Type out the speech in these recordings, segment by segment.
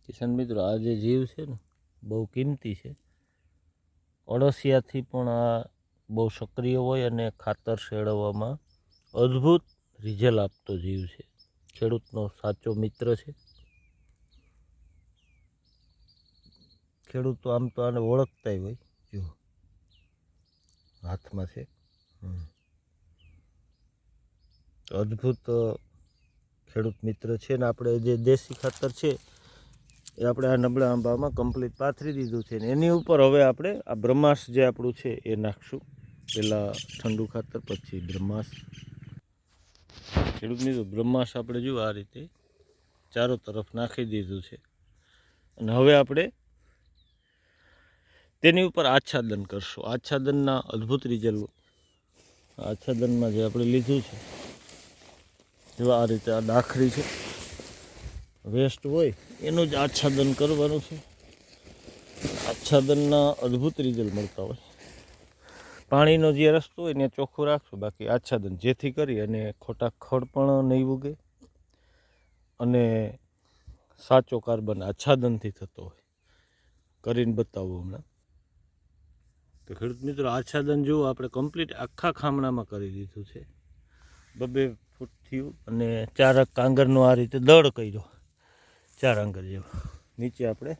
કિસાન મિત્રો, આ જે જીવ છે ને બહુ કિંમતી છે. અળસિયાથી પણ આ બહુ સક્રિય હોય અને ખાતર શેરવવામાં અદ્ભુત રિઝલ્ટ આપતો જીવ છે. ખેડૂતનો સાચો મિત્ર છે. ખેડૂતો આમ તો આને ઓળખતા હોય. જો હાથમાં છે, અદ્ભુત ખેડૂત મિત્ર છે. ને આપણે જે દેશી ખાતર છે એ આપણે આ નબળા આંબામાં કમ્પ્લીટ પાથરી દીધું છે. ને એની ઉપર હવે આપણે આ બ્રહ્માસ્ત્ર જે આપણું છે એ નાખશું. પહેલાં ઠંડુ ખાતર, પછી બ્રહ્માસ્ત્ર. ખેડૂત મિત્રો, બ્રહ્માસ્ત્ર આપણે જો આ રીતે ચારો તરફ નાખી દીધું છે. અને હવે આપણે તેની ઉપર આચ્છાદન કરશું. આચ્છાદનના અદ્ભુત રિઝલ્ટ. આચ્છાદનમાં જે આપણે લીધું છે જો આ રીતે આ ડાખરી છે, વેસ્ટ હોય એનું જ આચ્છાદન કરવાનું છે. આચ્છાદનના અદ્ભુત રિઝલ્ટ મળતા હોય. પાણીનો જે રસ્તો હોય ને ચોખ્ખું રાખશું, બાકી આચ્છાદન, જેથી કરી અને ખોટા ખડ પણ નહીં ઉગે અને સાચો કાર્બન આચ્છાદનથી થતો હોય. કરીને બતાવું હમણાં. તો ખેડૂત મિત્રો, આચ્છાદન જો આપણે કમ્પ્લીટ આખા ખામણામાં કરી દીધું છે. 2 ફૂટ થયું અને 4 કાંગરનો આ રીતે દળ કર્યો, 4 આંગર જેવો. નીચે આપણે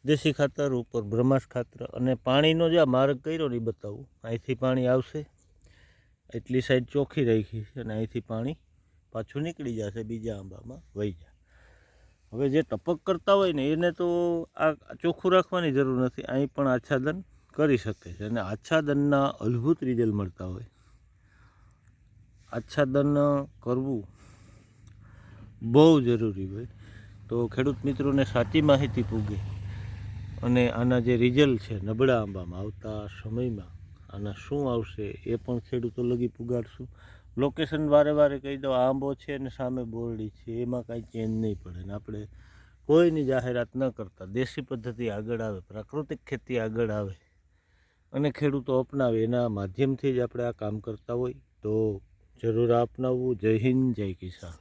દેશી ખાતર, ઉપર બ્રહ્માસ્ત્ર ખાતર અને પાણીનો જે માર્ગ કર્યો ને એ બતાવું. અહીંથી પાણી આવશે, એટલી સાઈડ ચોખ્ખી રાખી છે અને અહીંથી પાણી પાછું નીકળી જશે, બીજા આંબામાં વહી જાય. હવે જે ટપક કરતા હોય ને એને તો આ ચોખ્ખું રાખવાની જરૂર નથી, અહીં પણ આચ્છાદન કરી શકે છે. અને આચ્છાદનના અદ્ભુત રિઝલ્ટ મળતા હોય. આચ્છાદન કરવું બહુ જરૂરી હોય. તો ખેડૂત મિત્રોને સાચી માહિતી પૂગે અને આના જે રિઝલ્ટ છે નબળા આંબામાં આવતા સમયમાં આના શું આવશે એ પણ ખેડૂતો લગી પુગાડશું. લોકેશન વારે વારે કહી દો, આંબો છે ને સામે બોરડી છે, એમાં કાંઈ ચેન્જ નહીં પડે. ને આપણે કોઈની જાહેરાત ન કરતા દેશી પદ્ધતિ આગળ આવે, પ્રાકૃતિક ખેતી આગળ આવે અને ખેડૂતો અપનાવે, એના માધ્યમથી જ આપણે આ કામ કરતા હોય. તો જરૂર અપનાવવું. જય હિન્દ, જય કિસાન.